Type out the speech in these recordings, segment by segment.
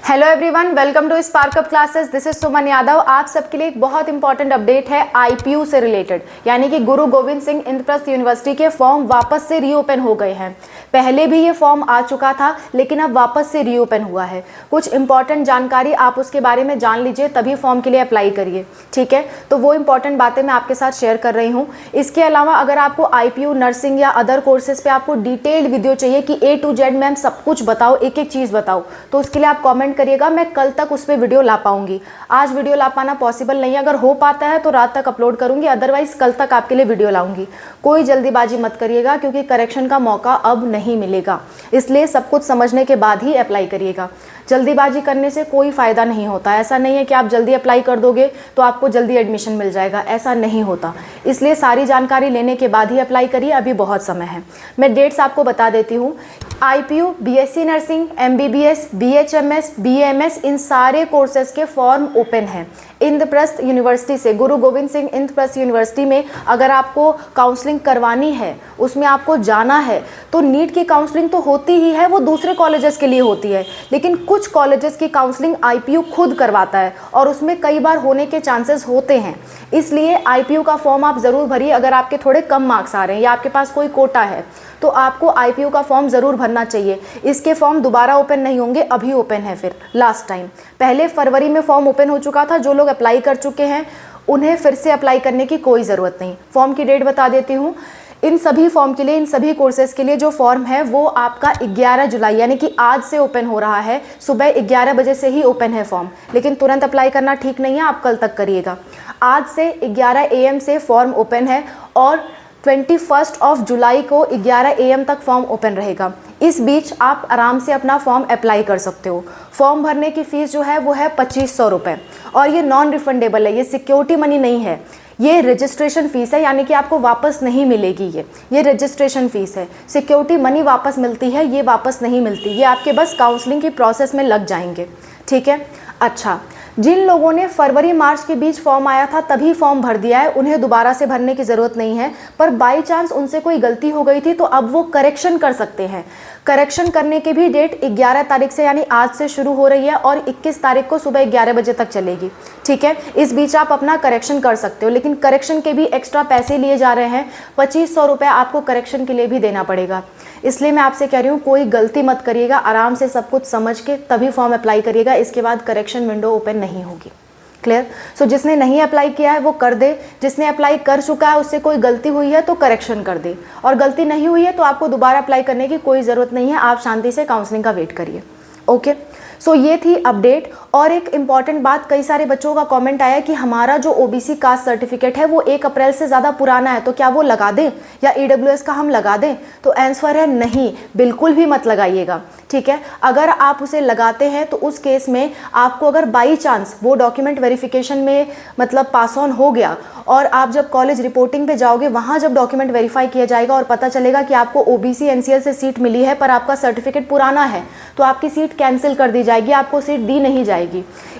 Hello everyone, welcome to Spark Up classes. This is Suman Yadav. आप सबके लिए एक बहुत इंपॉर्टेंट अपडेट है आईपीयू से रिलेटेड, यानी कि गुरु गोविंद सिंह इंद्रप्रस्थ यूनिवर्सिटी के फॉर्म वापस से रीओपन हो गए हैं। पहले भी ये फॉर्म आ चुका था, लेकिन अब वापस से रीओपन हुआ है। कुछ इंपॉर्टेंट जानकारी आप उसके बारे में जान लीजिए, तभी फॉर्म के लिए अप्लाई करिए। ठीक है, तो वो इंपॉर्टेंट बातें मैं आपके साथ शेयर कर रही हूँ। इसके अलावा अगर आपको आईपीयू, नर्सिंग या अदर कोर्सेज पे आपको डिटेल्ड वीडियो चाहिए कि A to Z मैम सब कुछ बताओ, एक एक चीज़ बताओ, तो उसके लिए आप कॉमेंट करिएगा। मैं कल तक उस पर वीडियो ला पाऊंगी। आज वीडियो ला पाना पॉसिबल नहीं है, अगर हो पाता है तो रात तक अपलोड करूंगी, अदरवाइज कल तक आपके लिए वीडियो लाऊंगी। कोई जल्दीबाजी मत करिएगा, क्योंकि करेक्शन का मौका अब नहीं मिलेगा, इसलिए सब कुछ समझने के बाद ही अप्लाई करिएगा। जल्दीबाजी करने से कोई फ़ायदा नहीं होता। ऐसा नहीं है कि आप जल्दी अप्लाई कर दोगे तो आपको जल्दी एडमिशन मिल जाएगा, ऐसा नहीं होता। इसलिए सारी जानकारी लेने के बाद ही अप्लाई करिए, अभी बहुत समय है। मैं डेट्स आपको बता देती हूँ। IPU, BSc nursing, MBBS, BHMS, BMS, इन सारे कोर्सेज के फॉर्म ओपन हैं इंद्रप्रस्थ यूनिवर्सिटी से। गुरु गोविंद सिंह इंद्रप्रस्थ यूनिवर्सिटी में अगर आपको काउंसलिंग करवानी है, उसमें आपको जाना है, तो नीट की काउंसलिंग तो होती ही है, वो दूसरे कॉलेजेस के लिए होती है, लेकिन कुछ कॉलेजेस की काउंसलिंग आईपीयू खुद करवाता है और उसमें कई बार होने के चांसेस होते हैं। इसलिए आईपीयू का फॉर्म आप ज़रूर भरिए। अगर आपके थोड़े कम मार्क्स आ रहे हैं या आपके पास कोई कोटा है, तो आपको आईपीयू का फॉर्म ज़रूर भरना चाहिए। इसके फॉर्म दोबारा ओपन नहीं होंगे, अभी ओपन है। फिर लास्ट टाइम पहले फरवरी में फॉर्म ओपन हो चुका था। जो लोग अप्लाई कर चुके हैं उन्हें फिर से अप्लाई करने की कोई ज़रूरत नहीं। फॉर्म की डेट बता देती हूँ। इन सभी फॉर्म के लिए, इन सभी कोर्सेज़ के लिए जो फॉर्म है वो आपका 11 जुलाई यानी कि आज से ओपन हो रहा है। सुबह 11 बजे से ही ओपन है फॉर्म, लेकिन तुरंत अप्लाई करना ठीक नहीं है, आप कल तक करिएगा। आज से 11 AM से फॉर्म ओपन है और 21 जुलाई को 11 AM तक फॉर्म ओपन रहेगा। इस बीच आप आराम से अपना फॉर्म अप्लाई कर सकते हो। फॉर्म भरने की फ़ीस जो है वो है 2500 रुपये, और ये नॉन रिफंडेबल है, ये सिक्योरिटी मनी नहीं है, ये रजिस्ट्रेशन फ़ीस है, यानी कि आपको वापस नहीं मिलेगी। ये रजिस्ट्रेशन फ़ीस है। सिक्योरिटी मनी वापस मिलती है, ये वापस नहीं मिलती, ये आपके बस काउंसलिंग की प्रोसेस में लग जाएंगे। ठीक है। अच्छा, जिन लोगों ने फरवरी मार्च के बीच फॉर्म आया था तभी फॉर्म भर दिया है, उन्हें दोबारा से भरने की ज़रूरत नहीं है। पर बाई चांस उनसे कोई गलती हो गई थी तो अब वो करेक्शन कर सकते हैं। करेक्शन करने की भी डेट 11 तारीख से यानी आज से शुरू हो रही है और 21 तारीख को सुबह 11 बजे तक चलेगी। ठीक है, इस बीच आप अपना करेक्शन कर सकते हो, लेकिन करेक्शन के भी एक्स्ट्रा पैसे लिए जा रहे हैं। 2500 रुपये आपको करेक्शन के लिए भी देना पड़ेगा। इसलिए मैं आपसे कह रही हूँ, कोई गलती मत करिएगा, आराम से सब कुछ समझ के तभी फॉर्म अप्लाई करिएगा। इसके बाद करेक्शन विंडो ओपन नहीं होगी। क्लियर। सो जिसने नहीं अप्लाई किया है वो कर दे, जिसने अप्लाई कर चुका है उससे कोई गलती हुई है तो करेक्शन कर दे, और गलती नहीं हुई है तो आपको दोबारा अप्लाई करने की कोई ज़रूरत नहीं है। आप शांति से काउंसलिंग का वेट करिए। ओके। सो ये थी अपडेट। और एक इम्पॉर्टेंट बात, कई सारे बच्चों का कमेंट आया कि हमारा जो ओबीसी कास्ट सर्टिफिकेट है वो 1 अप्रैल से ज़्यादा पुराना है, तो क्या वो लगा दें या ईडब्ल्यूएस का हम लगा दें? तो आंसर है नहीं, बिल्कुल भी मत लगाइएगा। ठीक है, अगर आप उसे लगाते हैं तो उस केस में आपको, अगर बाई चांस वो डॉक्यूमेंट वेरिफिकेशन में मतलब पास ऑन हो गया और आप जब कॉलेज रिपोर्टिंग पे जाओगे, वहाँ जब डॉक्यूमेंट वेरीफाई किया जाएगा और पता चलेगा कि आपको ओबीसी एनसीएल से सीट मिली है पर आपका सर्टिफिकेट पुराना है, तो आपकी सीट कैंसिल कर दी जाएगी, आपको सीट दी नहीं जाएगी।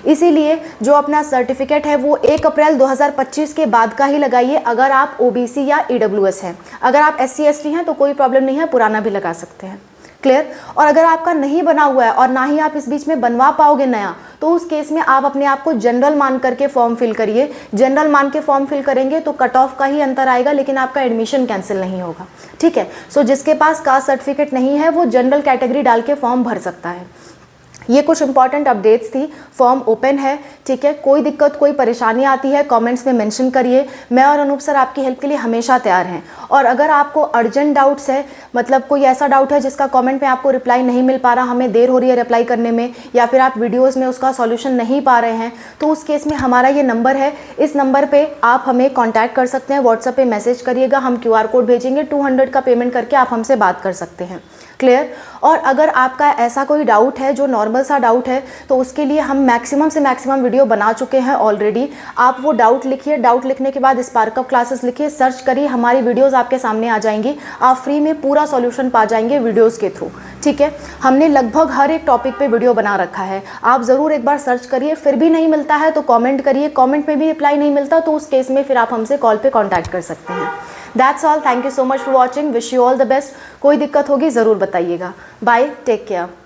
इसीलिए जो अपना सर्टिफिकेट है वो 1 अप्रैल 2025 के बाद का ही लगाइए, अगर आप ओबीसी या ईडब्ल्यूएस हैं। अगर आप एससी एसटी हैं तो कोई प्रॉब्लम नहीं है, पुराना भी लगा सकते हैं। क्लियर। और अगर आपका नहीं बना हुआ है और ना ही आप इस बीच में बनवा पाओगे नया, तो उस केस में आप अपने आप को जनरल मान करके फॉर्म फिल करिए। जनरल मान के फॉर्म फिल करेंगे तो कट ऑफ का ही अंतर आएगा, लेकिन आपका एडमिशन कैंसिल नहीं होगा। ठीक है। सो जिसके पास कास्ट सर्टिफिकेट नहीं है वो जनरल कैटेगरी डाल के फॉर्म भर सकता है। ये कुछ इंपॉर्टेंट अपडेट्स थी। फॉर्म ओपन है। ठीक है, कोई दिक्कत, कोई परेशानी आती है कमेंट्स में मेंशन करिए। मैं और अनूप सर आपकी हेल्प के लिए हमेशा तैयार हैं। और अगर आपको अर्जेंट डाउट्स है, मतलब कोई ऐसा डाउट है जिसका कमेंट में आपको रिप्लाई नहीं मिल पा रहा, हमें देर हो रही है रिप्लाई करने में, या फिर आप वीडियोज़ में उसका सॉल्यूशन नहीं पा रहे हैं, तो उस केस में हमारा ये नंबर है, इस नंबर पर आप हमें कॉन्टैक्ट कर सकते हैं। व्हाट्सएप पर मैसेज करिएगा, हम QR कोड भेजेंगे, 200 का पेमेंट करके आप हमसे बात कर सकते हैं। क्लियर। और अगर आपका ऐसा कोई डाउट है जो नॉर्मल सा डाउट है, तो उसके लिए हम मैक्सिमम से मैक्सिमम वीडियो बना चुके हैं ऑलरेडी। आप वो डाउट लिखिए, डाउट लिखने के बाद स्पार्क अप क्लासेस लिखिए, सर्च करिए, हमारी वीडियोस आपके सामने आ जाएंगी। आप फ्री में पूरा सॉल्यूशन पा जाएंगे वीडियोस के थ्रू। ठीक है, हमने लगभग हर एक टॉपिक पे वीडियो बना रखा है, आप ज़रूर एक बार सर्च करिए। फिर भी नहीं मिलता है तो कॉमेंट करिए, कॉमेंट में भी रिप्लाई नहीं मिलता तो उस केस में फिर आप हमसे कॉल पे कॉन्टैक्ट कर सकते हैं। That's all. Thank you so much for watching. Wish you all the best. कोई दिक्कत होगी ज़रूर बताइएगा। Bye, take care.